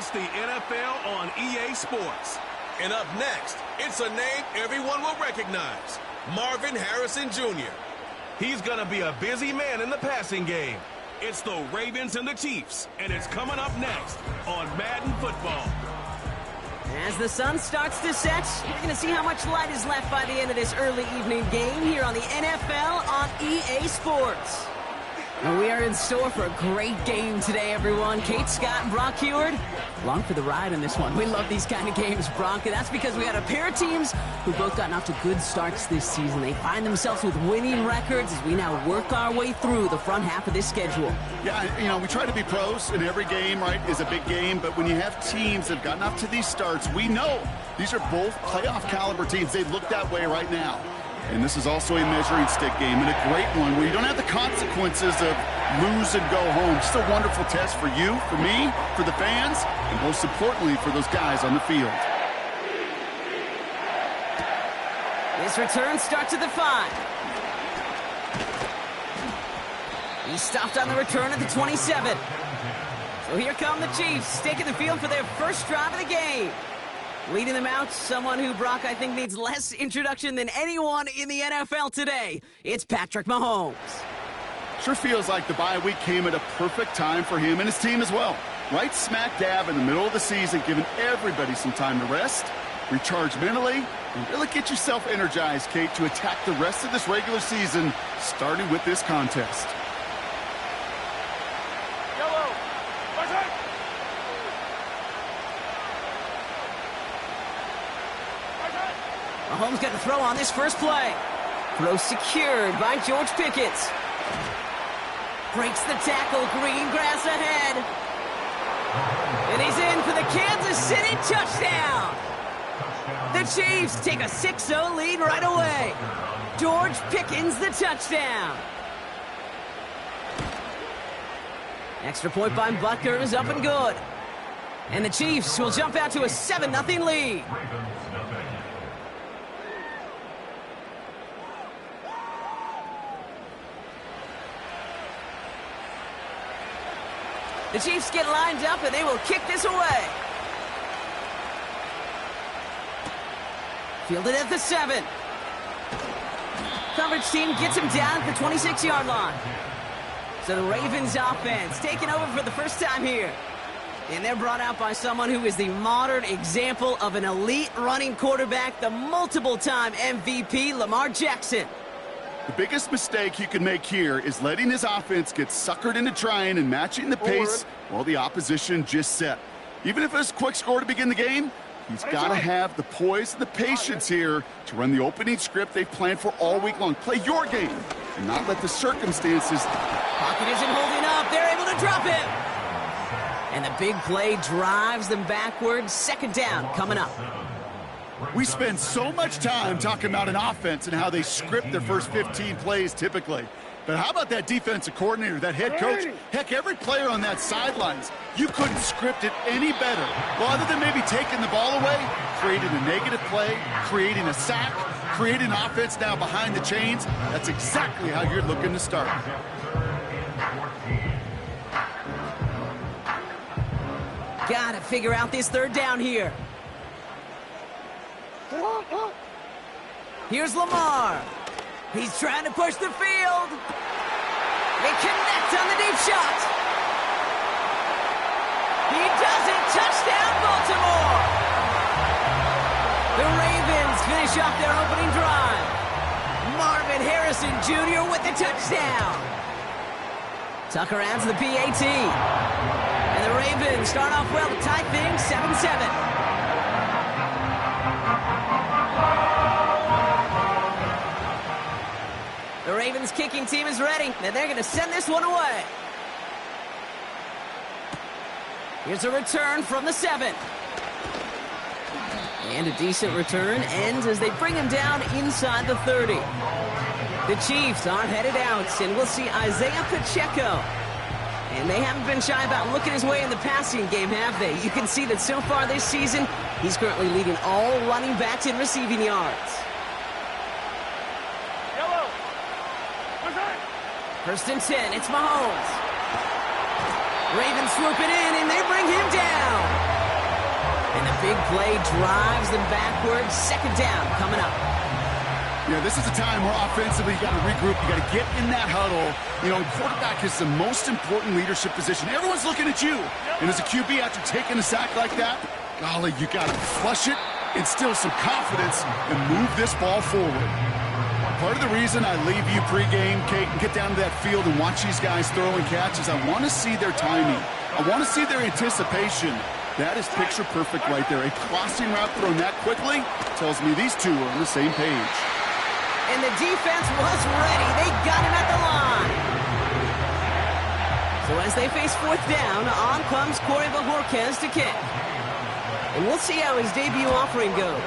It's the NFL on EA Sports. And up next, it's a name everyone will recognize. Marvin Harrison Jr. He's going to be a busy man in the passing game. It's the Ravens and the Chiefs, and it's coming up next on Madden Football. As the sun starts to set, we're going to see how much light is left by the end of this early evening game here on the NFL on EA Sports. And we are in store for a great game today, everyone. Kate Scott and Brock Heward, along for the ride in this one. We love these kind of games, Brock, and that's because we got a pair of teams who both gotten off to good starts this season. They find themselves with winning records as we now work our way through the front half of this schedule. Yeah, you know, we try to be pros, and every game, right, is a big game, but when you have teams that have gotten off to these starts, we know these are both playoff caliber teams. They look that way right now. And this is also a measuring stick game, and a great one where you don't have the consequences of lose and go home. Just a wonderful test for you, for me, for the fans, and most importantly, for those guys on the field. This return starts at the 5. He stopped on the return at the 27. So here come the Chiefs, taking the field for their first drive of the game. Leading them out, someone who, Brock, I think needs less introduction than anyone in the NFL today. It's Patrick Mahomes. Sure feels like the bye week came at a perfect time for him and his team as well. Right smack dab in the middle of the season, giving everybody some time to rest, recharge mentally, and really get yourself energized, Kate, to attack the rest of this regular season, starting with this contest. Mahomes got to throw on this first play. Throw secured by George Pickett. Breaks the tackle, green grass ahead. And he's in for the Kansas City touchdown. The Chiefs take a 6-0 lead right away. George Pickens the touchdown. Extra point by Butker is up and good. And the Chiefs will jump out to a 7-0 lead. The Chiefs get lined up, and they will kick this away. Fielded at the 7. Coverage team gets him down at the 26-yard line. So the Ravens offense taking over for the first time here. And they're brought out by someone who is the modern example of an elite running quarterback, the multiple-time MVP, Lamar Jackson. The biggest mistake you can make here is letting his offense get suckered into trying and matching the pace while the opposition just set. Even if it's a quick score to begin the game, he's got to have the poise and the patience here to run the opening script they've planned for all week long. Play your game and not let the circumstances. Pocket isn't holding up. They're able to drop him. And the big play drives them backwards. Second down coming up. We spend so much time talking about an offense and how they script their first 15 plays typically. But how about that defensive coordinator, that head coach? Heck, every player on that sidelines, you couldn't script it any better. Well, other than maybe taking the ball away, creating a negative play, creating a sack, creating an offense now behind the chains, that's exactly how you're looking to start. Gotta figure out this third down here. Here's Lamar. He's trying to push the field. They connect on the deep shot. He does it. Touchdown, Baltimore. The Ravens finish off their opening drive. Marvin Harrison Jr. with the touchdown. Tucker adds the PAT. And the Ravens start off well to tie things 7-7. The Ravens kicking team is ready, and they're going to send this one away. Here's a return from the 7. And a decent return ends as they bring him down inside the 30. The Chiefs are headed out, and we'll see Isaiah Pacheco. And they haven't been shy about looking his way in the passing game, have they? You can see that so far this season, he's currently leading all running backs in receiving yards. First and 10, it's Mahomes. Ravens swoop it in, and they bring him down. And the big play drives them backwards. Second down coming up. Yeah, this is a time where offensively you got to regroup. You got to get in that huddle. You know, quarterback is the most important leadership position. Everyone's looking at you. And as a QB, after taking a sack like that, golly, you got to flush it, instill some confidence, and move this ball forward. Part of the reason I leave you pregame, Kate, and get down to that field and watch these guys throw and catch is I want to see their timing. I want to see their anticipation. That is picture perfect right there. A crossing route thrown that quickly tells me these two are on the same page. And the defense was ready. They got him at the line. So as they face fourth down, on comes Corey Bajorquez to kick. And we'll see how his debut offering goes.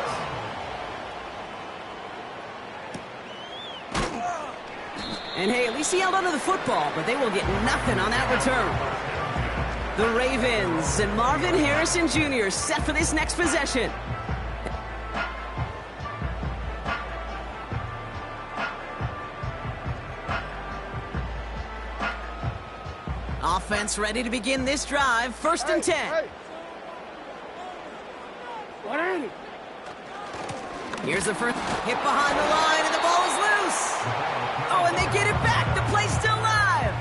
And hey, at least he held onto the football, but they will get nothing on that return. The Ravens and Marvin Harrison Jr. set for this next possession. Offense ready to begin this drive. First and 10. Here's the first hit behind the line, and the ball is loose. Oh, and they get it back. The play's still live.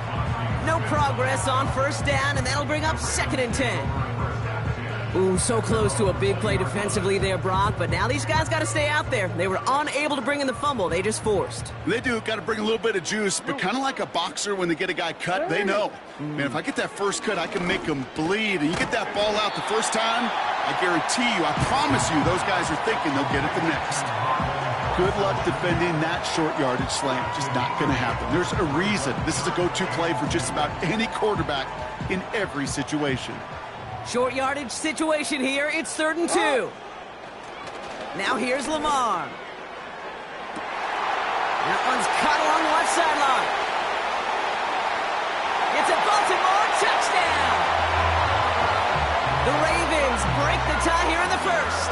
No progress on first down, and that'll bring up second and 10. Ooh, so close to a big play defensively there, Brock, but now these guys got to stay out there. They were unable to bring in the fumble. They just forced. They do. Got to bring a little bit of juice, but kind of like a boxer when they get a guy cut, they know. Man, if I get that first cut, I can make them bleed. And you get that ball out the first time, I guarantee you, I promise you, those guys are thinking they'll get it the next. Good luck defending that short yardage slant. Just not going to happen. There's a reason. This is a go-to play for just about any quarterback in every situation. Short yardage situation here. It's third and 2. Now here's Lamar. That one's caught along the left sideline. It's a Baltimore touchdown. The Ravens break the tie here in the first.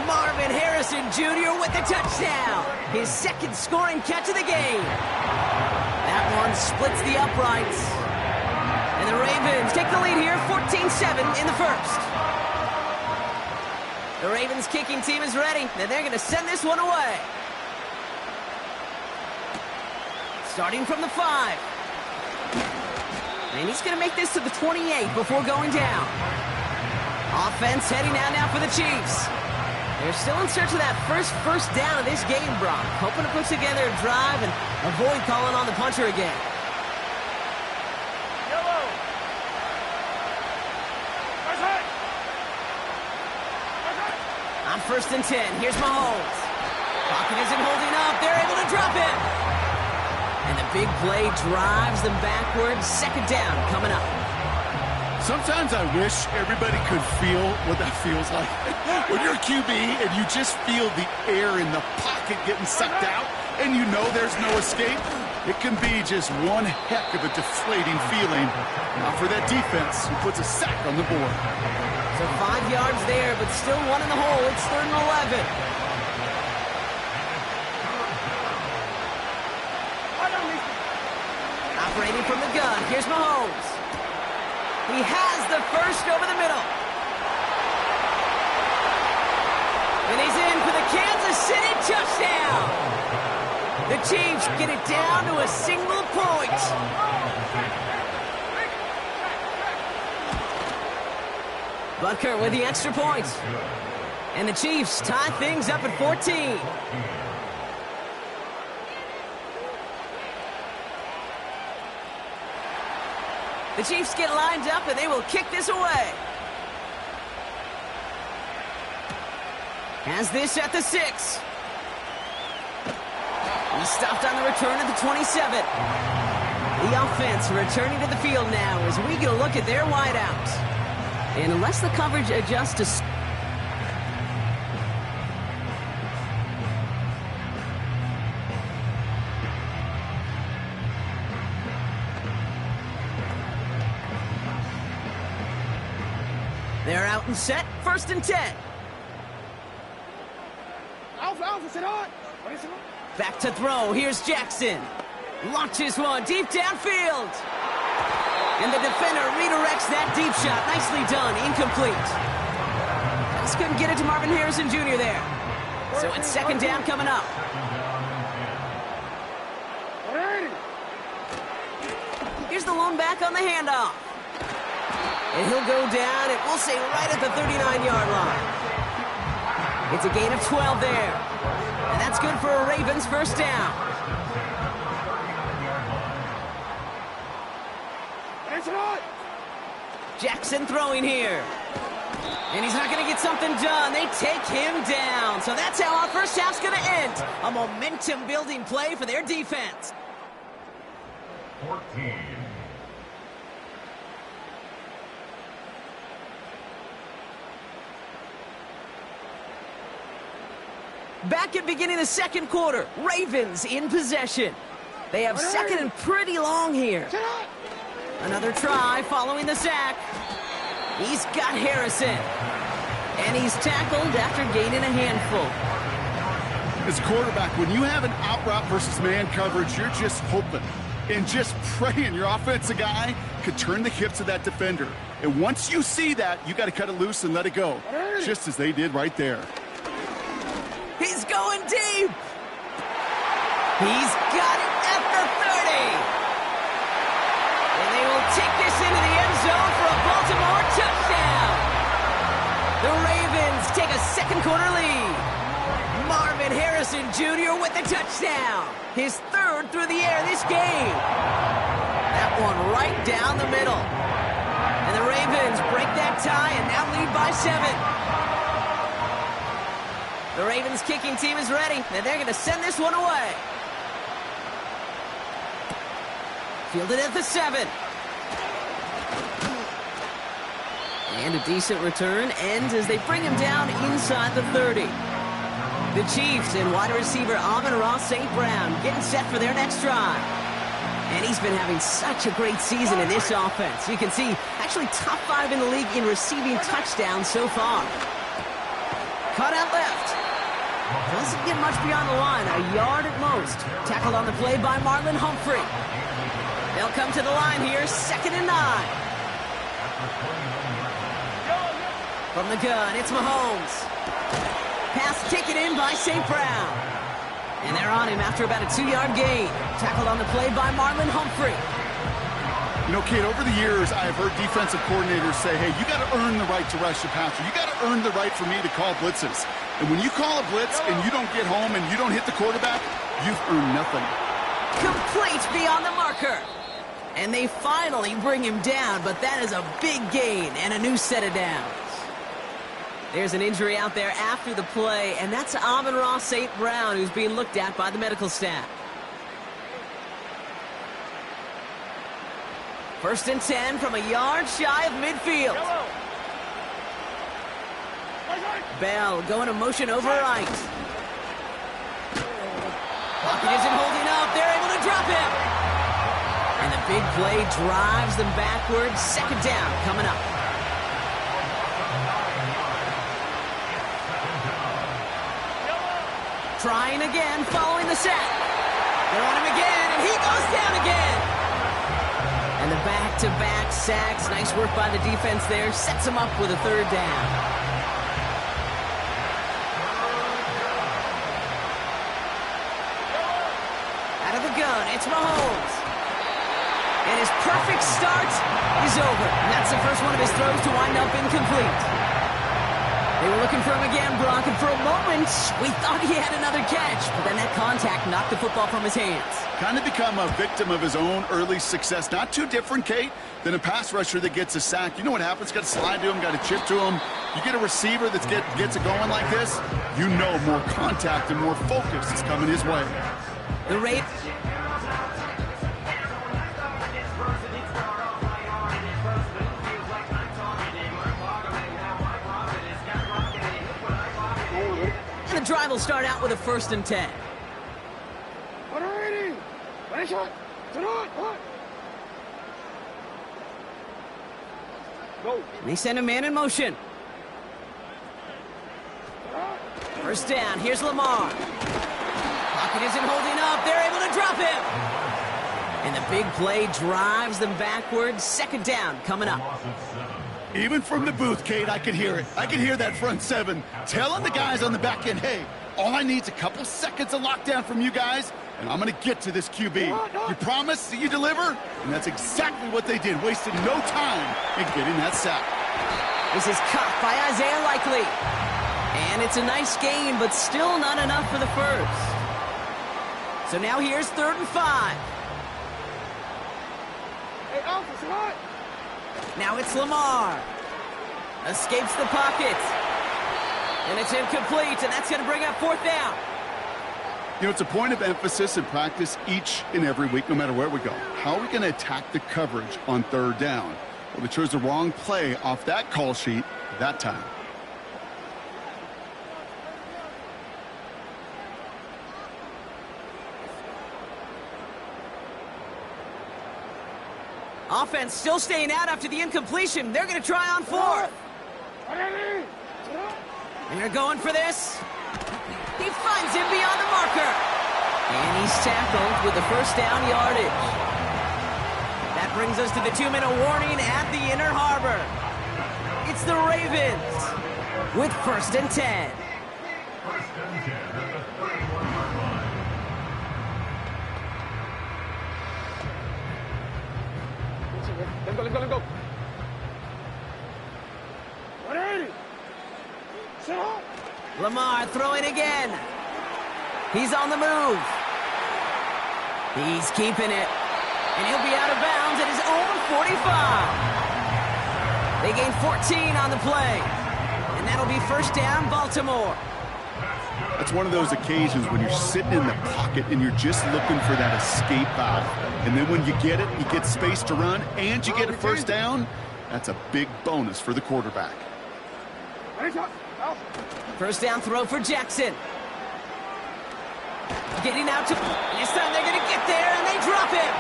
Marvin Harrison Jr. with the touchdown. His second scoring catch of the game. That one splits the uprights. And the Ravens take the lead here, 14-7 in the first. The Ravens kicking team is ready, and they're going to send this one away. Starting from the 5. And he's going to make this to the 28 before going down. Offense heading out now for the Chiefs. They're still in search of that first down of this game, Brock. Hoping to put together a drive and avoid calling on the punter again. On first and 10, here's Mahomes. Pocket isn't holding up. They're able to drop it. And the big play drives them backwards. Second down coming up. Sometimes I wish everybody could feel what that feels like. When you're a QB and you just feel the air in the pocket getting sucked out and you know there's no escape, it can be just one heck of a deflating feeling. For that defense who puts a sack on the board. So 5 yards there, but still one in the hole. It's third and 11. Operating from the gun, here's Mahomes. He has the first over the middle. And he's in for the Kansas City touchdown. The Chiefs get it down to a single point. Butker with the extra point. And the Chiefs tie things up at 14. The Chiefs get lined up, and they will kick this away. Has this at the 6. He stopped on the return at the 27. The offense returning to the field now as we get a look at their wideouts. And unless the coverage adjusts to... They're out and set, first and 10. Back to throw, here's Jackson. Launches one deep downfield. And the defender redirects that deep shot. Nicely done, incomplete. Just couldn't get it to Marvin Harrison Jr. there. So it's second down coming up. Here's the lone back on the handoff. And he'll go down, and we'll say right at the 39-yard line. It's a gain of 12 there. And that's good for a Ravens first down. Jackson throwing here. And he's not going to get something done. They take him down. So that's how our first half's going to end. A momentum-building play for their defense. 14. Back at beginning of the second quarter, Ravens in possession. They have second and pretty long here. Another try following the sack. He's got Harrison. And he's tackled after gaining a handful. As a quarterback, when you have an out route versus man coverage, you're just hoping and just praying your offensive guy could turn the hips of that defender. And once you see that, you got to cut it loose and let it go, just as they did right there. He's going deep. He's got it at the 30. And they will take this into the end zone for a Baltimore touchdown. The Ravens take a second quarter lead. Marvin Harrison Jr. with the touchdown. His third through the air this game. That one right down the middle. And the Ravens break that tie and now lead by 7. The Ravens kicking team is ready, and they're going to send this one away. Fielded at the 7. And a decent return ends as they bring him down inside the 30. The Chiefs and wide receiver Amon-Ra St. Brown getting set for their next drive. And he's been having such a great season in this offense. You can see, actually top 5 in the league in receiving touchdowns so far. Cut out left. Doesn't get much beyond the line, a yard at most. Tackled on the play by Marlon Humphrey. They'll come to the line here, 2nd and 9. From the gun, it's Mahomes. Pass taken in by St. Brown. And they're on him after about a 2-yard gain. Tackled on the play by Marlon Humphrey. You know, Kate, over the years, I've heard defensive coordinators say, hey, you got to earn the right to rush the passer. You got to earn the right for me to call blitzes. And when you call a blitz and you don't get home and you don't hit the quarterback, you've earned nothing. Complete beyond the marker. And they finally bring him down, but that is a big gain and a new set of downs. There's an injury out there after the play, and that's Amon-Ra St. Brown, who's being looked at by the medical staff. 1st and 10 from a yard shy of midfield. Bell going to motion over right. Pocket isn't holding up. They're able to drop him. And the big play drives them backwards. 2nd down coming up. Trying again following the sack. They're on him again, and he goes down again. And the back-to-back sacks. Nice work by the defense there. Sets him up with a 3rd down. Out of the gun, it's Mahomes. And his perfect start is over. And that's the first one of his throws to wind up incomplete. They were looking for him again, Brock, and for a moment, we thought he had another catch. But then that contact knocked the football from his hands. Kind of become a victim of his own early success. Not too different, Kate, than a pass rusher that gets a sack. You know what happens? Got to slide to him, got to chip to him. You get a receiver that gets it going like this, you know more contact and more focus is coming his way. The rate... The drive will start out with a 1st and 10. And they send a man in motion. 1st down. Here's Lamar. Pocket isn't holding up. They're able to drop him. And the big play drives them backwards. 2nd down coming up. Even from the booth, Kate, I can hear it. I can hear that front seven telling the guys on the back end, hey, all I need is a couple seconds of lockdown from you guys, and I'm going to get to this QB. You promise that you deliver? And that's exactly what they did, wasted no time in getting that sack. This is caught by Isaiah Likely. And it's a nice gain, but still not enough for the first. So now here's 3rd and 5. Hey, Alpha, what? Now it's Lamar. Escapes the pocket. And it's incomplete, and that's going to bring up 4th down. You know, it's a point of emphasis in practice each and every week, no matter where we go. How are we going to attack the coverage on 3rd down? Well, they chose the wrong play off that call sheet that time. Offense still staying out after the incompletion. They're going to try on 4th. And they're going for this. He finds him beyond the marker. And he's tackled with the 1st down yardage. That brings us to the 2-minute warning at the Inner Harbor. It's the Ravens with 1st and 10. Let go. 180. Set up. Lamar throwing again. He's on the move. He's keeping it. And he'll be out of bounds at his own 45. They gain 14 on the play. And that'll be 1st down, Baltimore. That's one of those occasions when you're sitting in the pocket and you're just looking for that escape valve. And then when you get it, you get space to run, and you get a 1st down. That's a big bonus for the quarterback. 1st down throw for Jackson. Getting out to... This time they're going to get there, and they drop him.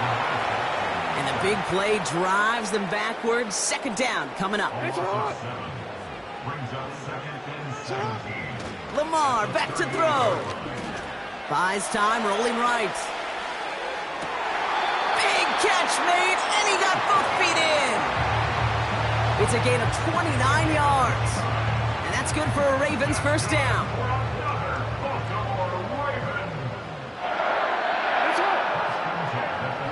And the big play drives them backwards. 2nd down coming up. Lamar back to throw. Buys time, rolling right. Big catch made, and he got both feet in. It's a gain of 29 yards. And that's good for a Ravens 1st down.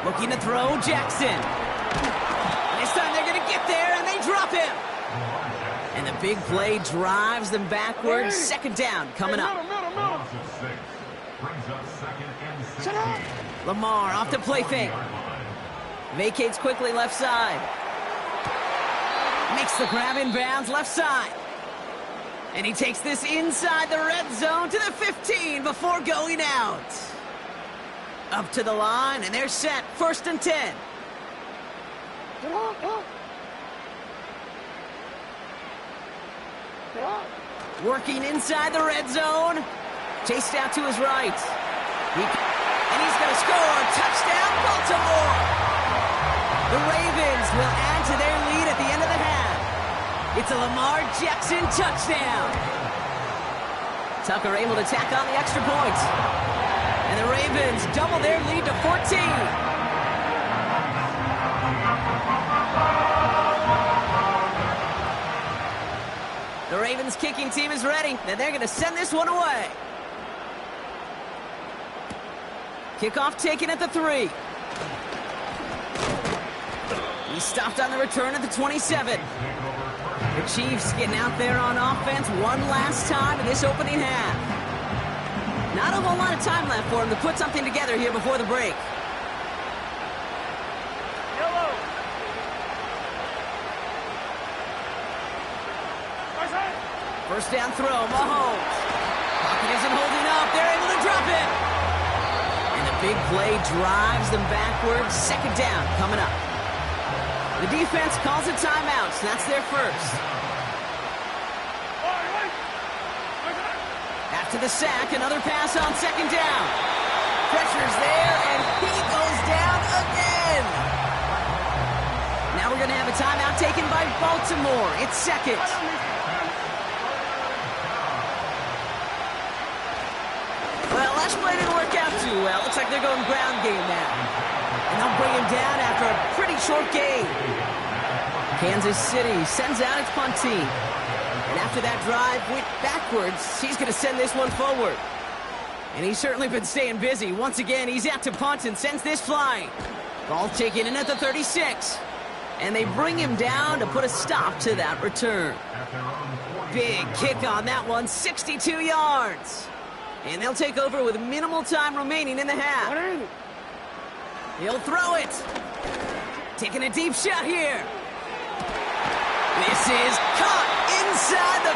Looking to throw, Jackson. And this time they're going to get there, and they drop him. And the big play drives them backwards. 2nd down coming up. Lamar off the play fake. Vacates quickly left side. Makes the grab in bounds left side. And he takes this inside the red zone to the 15 before going out. Up to the line, and they're set. 1st and 10. Working inside the red zone. Chased out to his right. And he's going to score. Touchdown, Baltimore. The Ravens will add to their lead at the end of the half. It's a Lamar Jackson touchdown. Tucker able to tack on the extra point. And the Ravens double their lead to 14. The Ravens kicking team is ready, and they're going to send this one away. Kickoff taken at the 3. He stopped on the return at the 27. The Chiefs getting out there on offense one last time in this opening half. Not a whole lot of time left for them to put something together here before the break. Yellow. 1st down throw, Mahomes. Pocket isn't holding up. They're able to drop it. And the big play drives them backwards. 2nd down coming up. The defense calls a timeout, so that's their first. After the sack, another pass on 2nd down. Pressure's there, and he goes down again. Now we're going to have a timeout taken by Baltimore. It's 2nd. Well, last play didn't work out too well. Looks like they're going ground game now. And they'll bring him down after a pretty short game. Kansas City sends out its punt team. And after that drive went backwards, he's going to send this one forward. And he's certainly been staying busy. Once again, he's out to punt and sends this flying. Ball taken in at the 36. And they bring him down to put a stop to that return. Big kick on that one, 62 yards. And they'll take over with minimal time remaining in the half. He'll throw it. Taking a deep shot here. This is caught inside the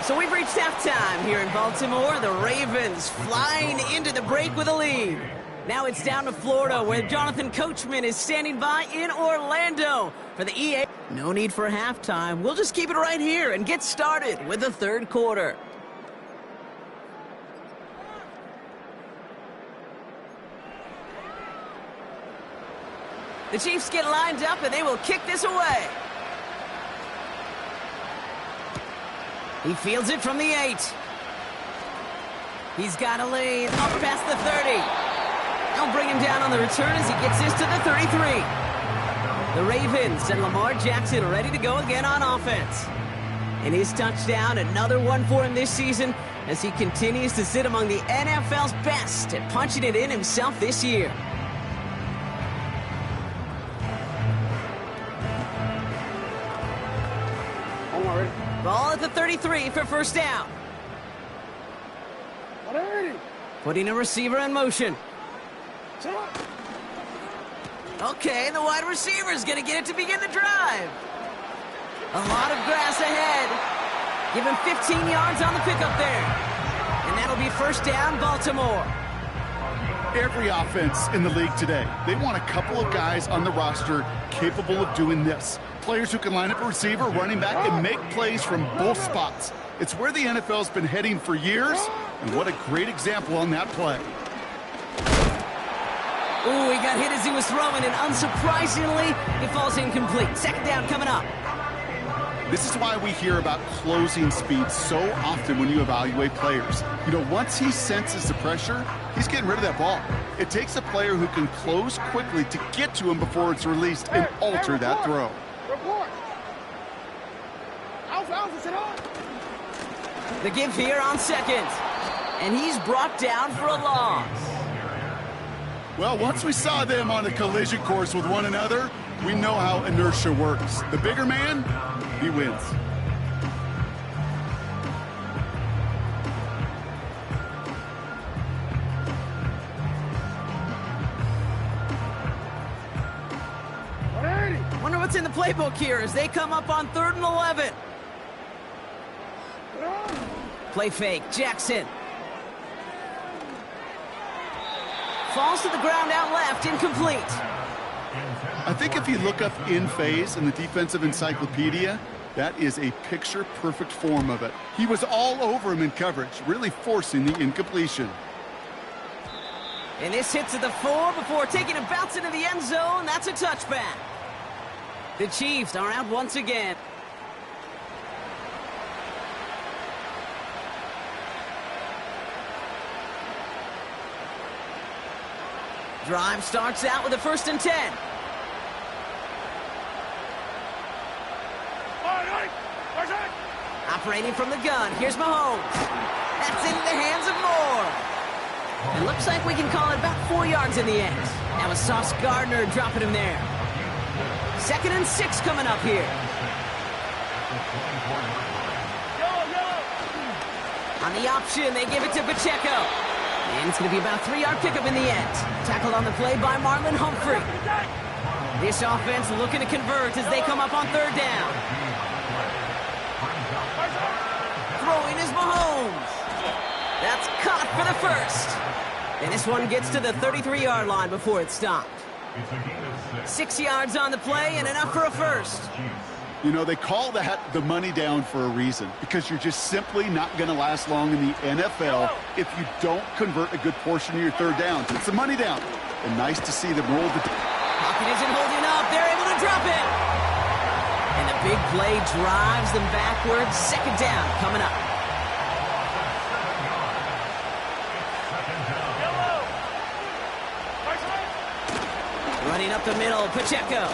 15. So we've reached halftime here in Baltimore. The Ravens flying into the break with a lead. Now it's down to Florida, where Jonathan Coachman is standing by in Orlando for the EA. No need for halftime. We'll just keep it right here and get started with the third quarter. The Chiefs get lined up, and they will kick this away. He fields it from the 8. He's got a lane up past the 30. They'll bring him down on the return as he gets this to the 33. The Ravens and Lamar Jackson are ready to go again on offense. And his touchdown, another one for him this season, as he continues to sit among the NFL's best at punching it in himself this year. Ball at the 33 for first down. Putting a receiver in motion. Okay, the wide receiver is going to get it to begin the drive. A lot of grass ahead. Give him 15 yards on the pickup there. And that'll be first down, Baltimore. Every offense in the league today, they want a couple of guys on the roster capable of doing this. Players who can line up a receiver, running back, and make plays from both spots. It's where the NFL's been heading for years, and what a great example on that play. Ooh, he got hit as he was throwing, and unsurprisingly, he falls incomplete. Second down coming up. This is why we hear about closing speed so often when you evaluate players. You know, once he senses the pressure, he's getting rid of that ball. It takes a player who can close quickly to get to him before it's released and alter that throw. The give here on second. And he's brought down for a loss. Well, once we saw them on a collision course with one another, we know how inertia works. The bigger man, he wins. Wonder what's in the playbook here as they come up on 3rd and 11. Play fake, Jackson. Falls to the ground out left, incomplete. I think if you look up in phase in the defensive encyclopedia, that is a picture-perfect form of it. He was all over him in coverage, really forcing the incompletion. And this hits at the 4 before taking a bounce into the end zone. That's a touchback. The Chiefs are out once again. Drive starts out with a 1st and 10. Operating from the gun, here's Mahomes. That's into the hands of Moore. It looks like we can call it about 4 yards in the end. That was Sauce Gardner dropping him there. 2nd and 6 coming up here. On the option, they give it to Pacheco. And it's going to be about a 3-yard pickup in the end. Tackled on the play by Marlon Humphrey. This offense looking to convert as they come up on 3rd down. Throwing is Mahomes. That's caught for the 1st. And this one gets to the 33-yard line before it's stopped. 6 yards on the play and enough for a 1st. You know, they call that the money down for a reason, because you're just simply not going to last long in the NFL if you don't convert a good portion of your 3rd downs. It's the money down. And nice to see them roll the... Pocket isn't holding up. They're able to drop it. And the big play drives them backwards. 2nd down coming up. Running up the middle, Pacheco.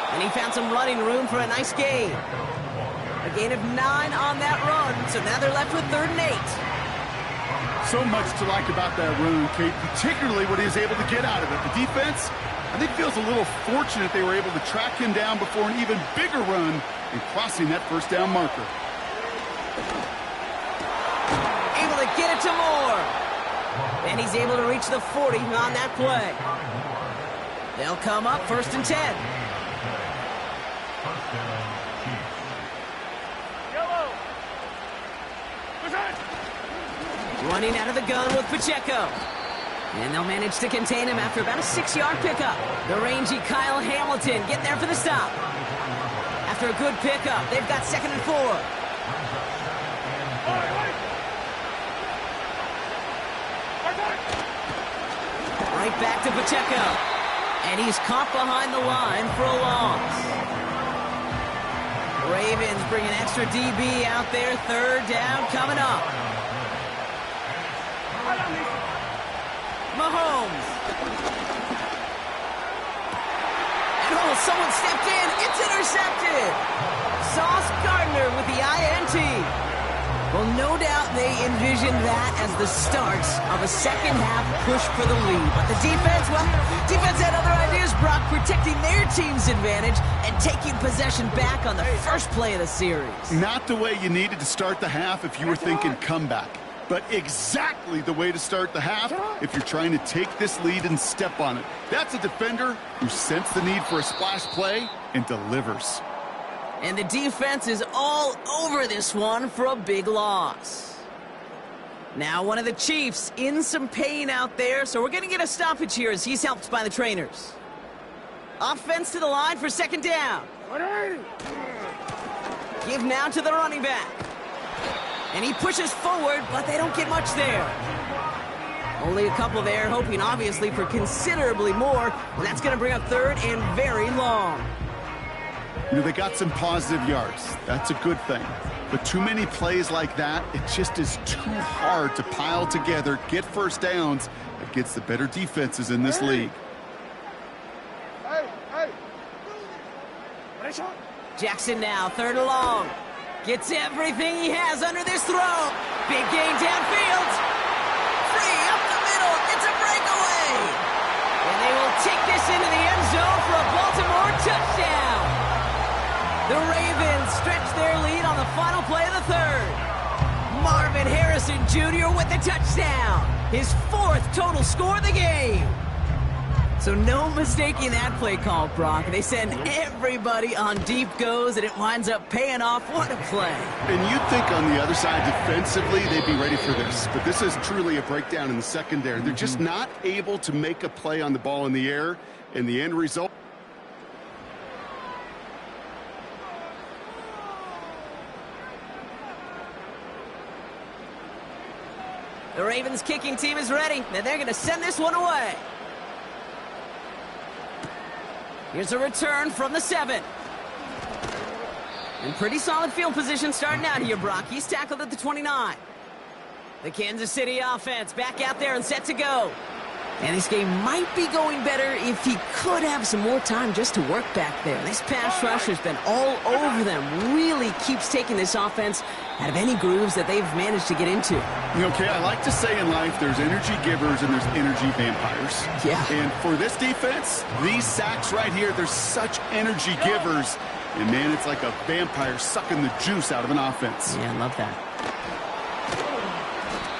And he found some running room for a nice gain. A gain of 9 on that run, so now they're left with 3rd and 8. So much to like about that run, Kate, particularly what he was able to get out of it. The defense, I think, feels a little fortunate they were able to track him down before an even bigger run and crossing that 1st down marker. Able to get it to Moore. And he's able to reach the 40 on that play. They'll come up 1st and 10. Running out of the gun with Pacheco. And they'll manage to contain him after about a 6-yard pickup. The rangy Kyle Hamilton getting there for the stop. After a good pickup, they've got 2nd and 4. Right back to Pacheco. And he's caught behind the line for a loss. Ravens bring an extra DB out there. 3rd down coming up. Mahomes. And oh, someone stepped in. It's intercepted. Sauce Gardner with the INT. Well, no doubt they envisioned that as the start of a second-half push for the lead. But the defense, well, defense had other ideas, Brock, protecting their team's advantage and taking possession back on the first play of the series. Not the way you needed to start the half if you were thinking comeback, but exactly the way to start the half if you're trying to take this lead and step on it. That's a defender who sensed the need for a splash play and delivers. And the defense is all over this one for a big loss. Now one of the Chiefs in some pain out there, so we're going to get a stoppage here as he's helped by the trainers. Offense to the line for 2nd down. Give now to the running back. And he pushes forward, but they don't get much there. Only a couple there, hoping obviously for considerably more, and that's going to bring up 3rd and very long. You know, they got some positive yards. That's a good thing. But too many plays like that, it just is too hard to pile together, get 1st downs against the better defenses in this league. Jackson now, 3rd and long. Gets everything he has under this throw. Big gain downfield. Free up the middle. It's a breakaway. And they will take this into the end zone for a Baltimore touchdown. The Ravens stretch their lead on the final play of the 3rd. Marvin Harrison Jr. with the touchdown. His 4th total score of the game. So no mistaking that play call, Brock. They send everybody on deep goes, and it winds up paying off. What a play. And you'd think on the other side, defensively, they'd be ready for this. But this is truly a breakdown in the secondary. They're just not able to make a play on the ball in the air, and the end result. The Ravens kicking team is ready, and they're going to send this one away. Here's a return from the 7. And pretty solid field position starting out here, Brock. He's tackled at the 29. The Kansas City offense back out there and set to go. And this game might be going better if he could have some more time just to work back there. This pass rush has been all over them. Really keeps taking this offense out of any grooves that they've managed to get into. You know, okay, I like to say in life there's energy givers and there's energy vampires. Yeah. And for this defense, these sacks right here, they're such energy givers. And, man, it's like a vampire sucking the juice out of an offense. Yeah, I love that.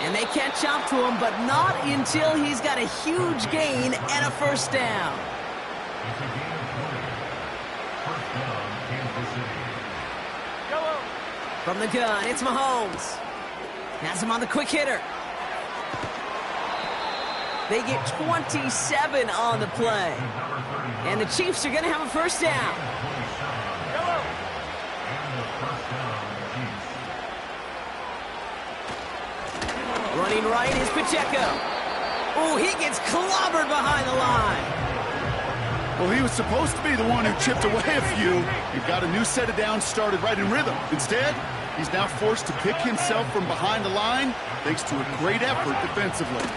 And they catch up to him, but not until he's got a huge gain and a 1st down. From the gun, it's Mahomes. Has him on the quick hitter. They get 27 on the play. And the Chiefs are going to have a 1st down. Running right is Pacheco. Oh, he gets clobbered behind the line. Well, he was supposed to be the one who chipped away a few. He got a new set of downs started right in rhythm. Instead, he's now forced to pick himself from behind the line thanks to a great effort defensively.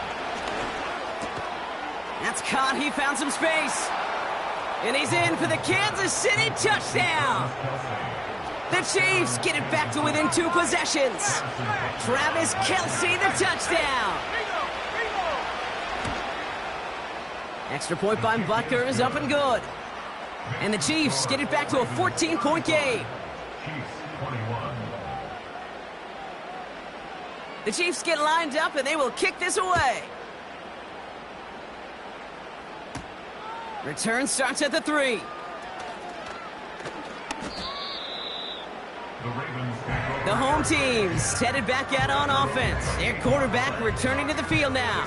That's caught. He found some space. And he's in for the Kansas City touchdown. The Chiefs get it back to within 2 possessions. Travis Kelce, the touchdown. Extra point by Butker is up and good. And the Chiefs get it back to a 14-point game. The Chiefs get lined up and they will kick this away. Return starts at the 3. The home team's headed back out on offense. Their quarterback returning to the field now.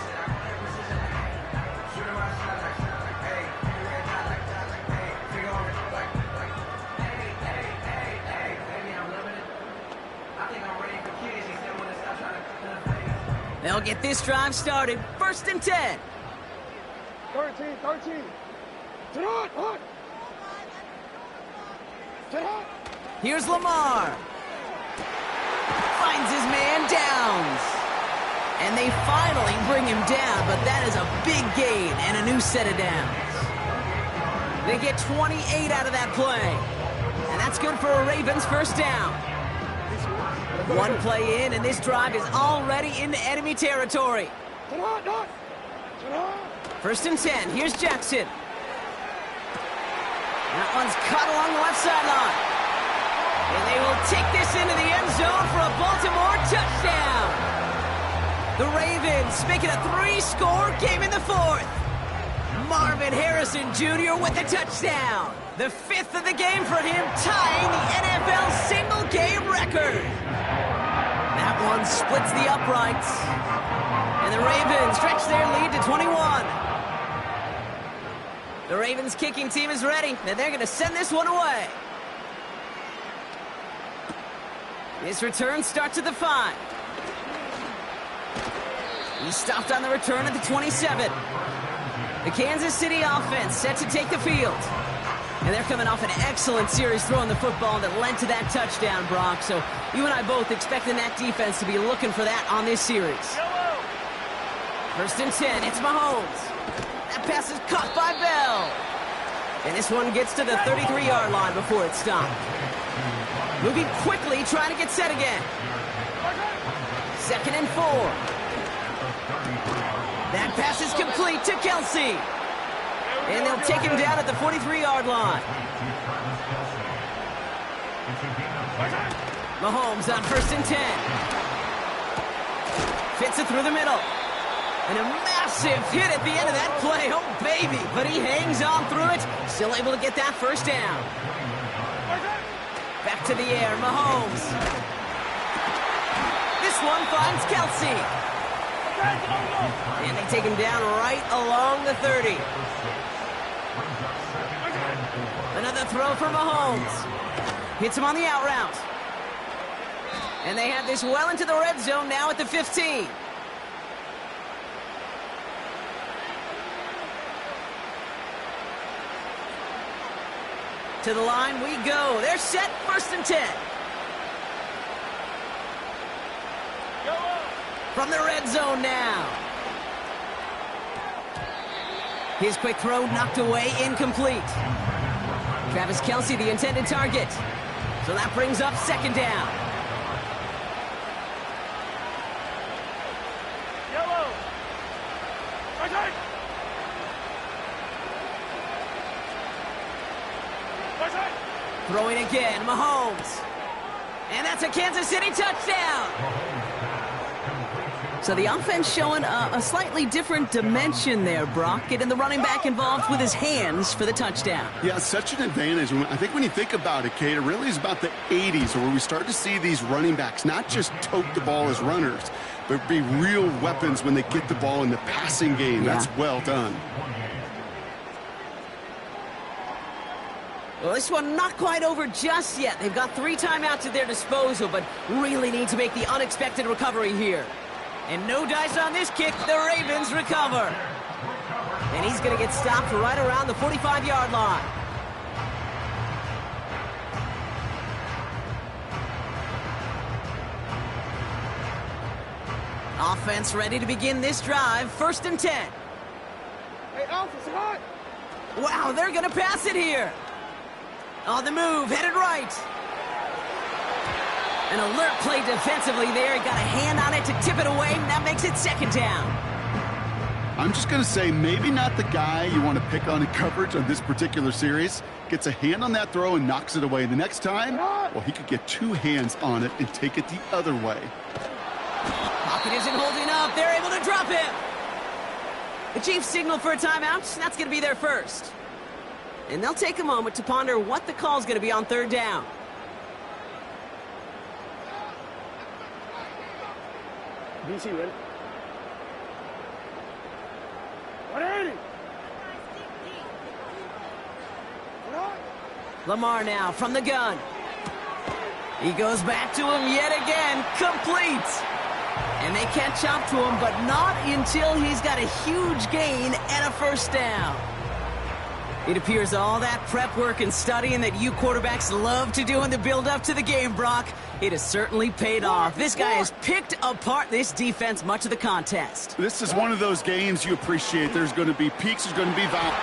They'll get this drive started. 1st and 10. 13. Sit on. Sit on. Here's Lamar. Finds his man Downs. And they finally bring him down, but that is a big gain and a new set of downs. They get 28 out of that play. And that's good for a Ravens first down. 1 play in, and this drive is already into enemy territory. 1st and 10. Here's Jackson. That one's cut along the left sideline. And they will take this into the end zone for a Baltimore touchdown. The Ravens make it a 3-score game in the 4th. Marvin Harrison Jr. with the touchdown. The 5th of the game for him, tying the NFL single-game record. That one splits the uprights. And the Ravens stretch their lead to 21. The Ravens kicking team is ready, and they're going to send this one away. This return starts at the 5. He stopped on the return at the 27. The Kansas City offense set to take the field. And they're coming off an excellent series throwing the football that led to that touchdown, Brock. So you and I both expecting that defense to be looking for that on this series. 1st and 10, it's Mahomes. That pass is caught by Bell. And this one gets to the 33-yard line before it's stopped. Moving quickly, trying to get set again. 2nd and 4. That pass is complete to Kelce. And they'll take him down at the 43-yard line. Mahomes on 1st and 10. Fits it through the middle. And a massive hit at the end of that play. Oh, baby. But he hangs on through it. Still able to get that first down. Back to the air, Mahomes. This one finds Kelce. And they take him down right along the 30. Another throw for Mahomes. Hits him on the out route. And they have this well into the red zone now at the 15. To the line we go. They're set. 1st and 10. From the red zone now. His quick throw knocked away, incomplete. Travis Kelce, the intended target. So that brings up 2nd down. Throwing again, Mahomes. And that's a Kansas City touchdown. So the offense showing a slightly different dimension there, Brock. Getting the running back involved with his hands for the touchdown. Yeah, such an advantage. I think when you think about it, Kate, it really is about the 80s where we start to see these running backs not just tote the ball as runners, but be real weapons when they get the ball in the passing game. Yeah. That's well done. Well, this one not quite over just yet. They've got 3 timeouts at their disposal, but really need to make the unexpected recovery here. And no dice on this kick. The Ravens recover. And he's going to get stopped right around the 45-yard line. Offense ready to begin this drive. 1st and 10. Hey, Wow, they're going to pass it here. On the move, headed right. An alert play defensively there. He got a hand on it to tip it away, and that makes it second down. I'm just going to say maybe not the guy you want to pick on in coverage on this particular series. Gets a hand on that throw and knocks it away. The next time, well, he could get two hands on it and take it the other way. Pocket isn't holding up. They're able to drop him. The Chiefs signal for a timeout. That's going to be their first. And they'll take a moment to ponder what the call is going to be on third down. BC ready? 180. Lamar now from the gun. He goes back to him yet again. Complete. And they catch up to him, but not until he's got a huge gain and a first down. It appears all that prep work and studying that you quarterbacks love to do in the build-up to the game, Brock, it has certainly paid off. This guy has picked apart this defense much of the contest. This is one of those games you appreciate. There's going to be peaks, there's going to be valleys.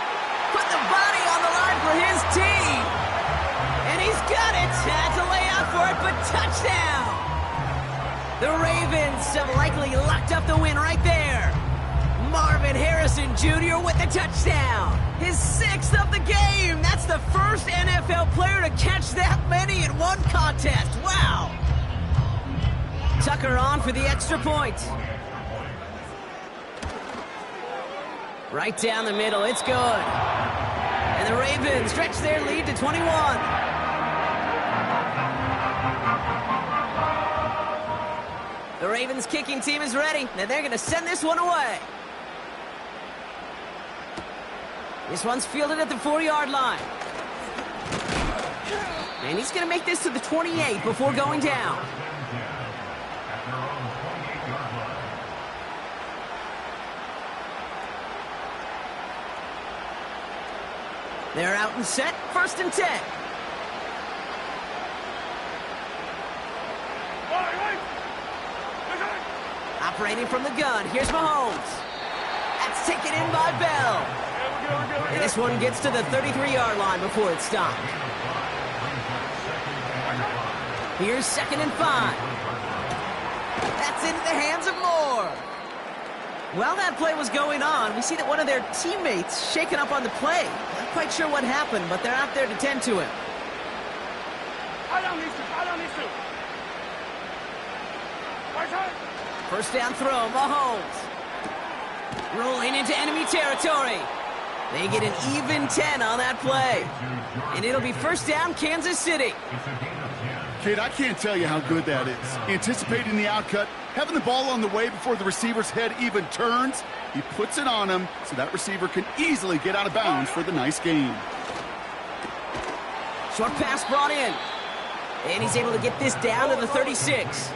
Put the body on the line for his team. And he's got it. Had to lay out for it, but touchdown. The Ravens have likely locked up the win right there. Marvin Harrison Jr. with the touchdown. His sixth of the game. That's the first NFL player to catch that many in one contest. Wow. Tucker on for the extra point. Right down the middle. It's good. And the Ravens stretch their lead to 21. The Ravens kicking team is ready, and they're going to send this one away. This one's fielded at the 4-yard line. And he's going to make this to the 28 before going down. They're out and set, 1st and 10. Operating from the gun, here's Mahomes. That's taken in by Bell. And this one gets to the 33-yard line before it's stopped. Here's 2nd and 5. That's into the hands of Moore. While that play was going on, we see that one of their teammates shaken up on the play. Not quite sure what happened, but they're out there to tend to him. First down throw, Mahomes. Rolling into enemy territory. They get an even 10 on that play. And it'll be first down, Kansas City. Kid, I can't tell you how good that is. Anticipating the outcut, having the ball on the way before the receiver's head even turns. He puts it on him so that receiver can easily get out of bounds for the nice gain. Short pass brought in. And he's able to get this down to the 36.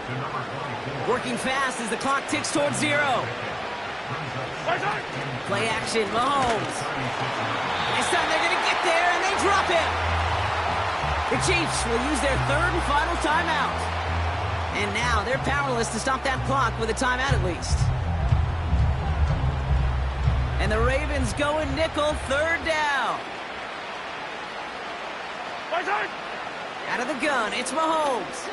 Working fast as the clock ticks towards 0. Play action, Mahomes. This time they're going to get there, and they drop it. The Chiefs will use their 3rd and final timeout. And now they're powerless to stop that clock with a timeout at least. And the Ravens go in nickel, 3rd down. Out of the gun, it's Mahomes.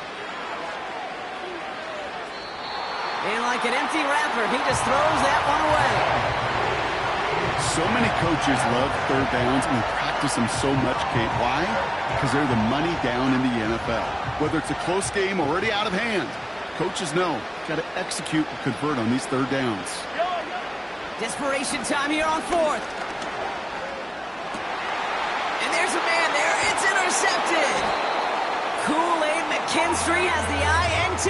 And like an empty wrapper, he just throws that one away. So many coaches love 3rd downs and practice them so much, Kate. Why? Because they're the money down in the NFL. Whether it's a close game already out of hand, coaches know got to execute and convert on these 3rd downs. Desperation time here on 4th. And there's a man there. It's intercepted. Kool-Aid McKinstry has the INT.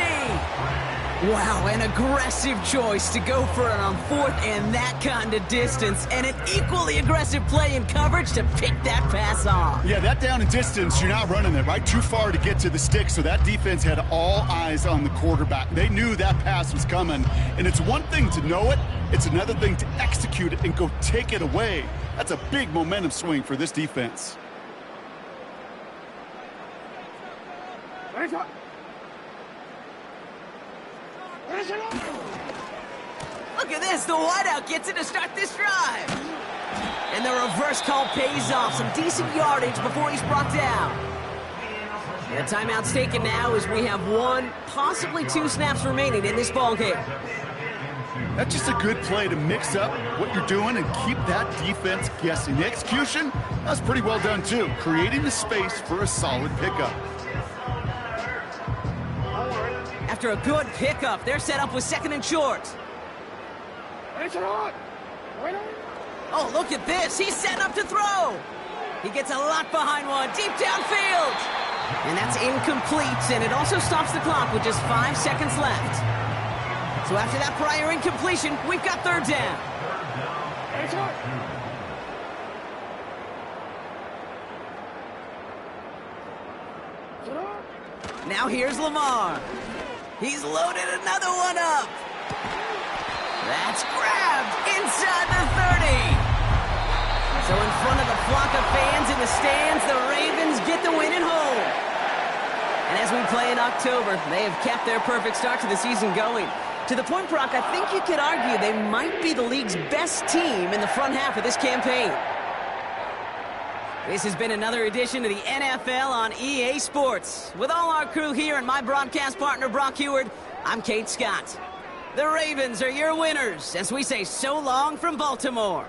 Wow, an aggressive choice to go for it on 4th and that kind of distance, and an equally aggressive play in coverage to pick that pass off. Yeah, that down and distance, you're not running it, right? Too far to get to the stick, so that defense had all eyes on the quarterback. They knew that pass was coming, and it's one thing to know it, it's another thing to execute it and go take it away. That's a big momentum swing for this defense. Look at this, the wideout gets it to start this drive. And the reverse call pays off. Some decent yardage before he's brought down. The timeout's taken now as we have 1, possibly 2 snaps remaining in this ballgame. That's just a good play to mix up what you're doing and keep that defense guessing. The execution, that's pretty well done too, creating the space for a solid pickup. After a good pickup, they're set up with 2nd and short. Oh, look at this. He's set up to throw. He gets a lot behind one, deep downfield. And that's incomplete, and it also stops the clock with just 5 seconds left. So after that prior incompletion, we've got 3rd down. Now here's Lamar. He's loaded another one up. That's grabbed inside the 30. So in front of the flock of fans in the stands, the Ravens get the win at home. And as we play in October, they have kept their perfect start to the season going. To the point, Brock, I think you could argue they might be the league's best team in the front half of this campaign. This has been another edition of the NFL on EA Sports. With all our crew here and my broadcast partner, Brock Heward, I'm Kate Scott. The Ravens are your winners as we say so long from Baltimore.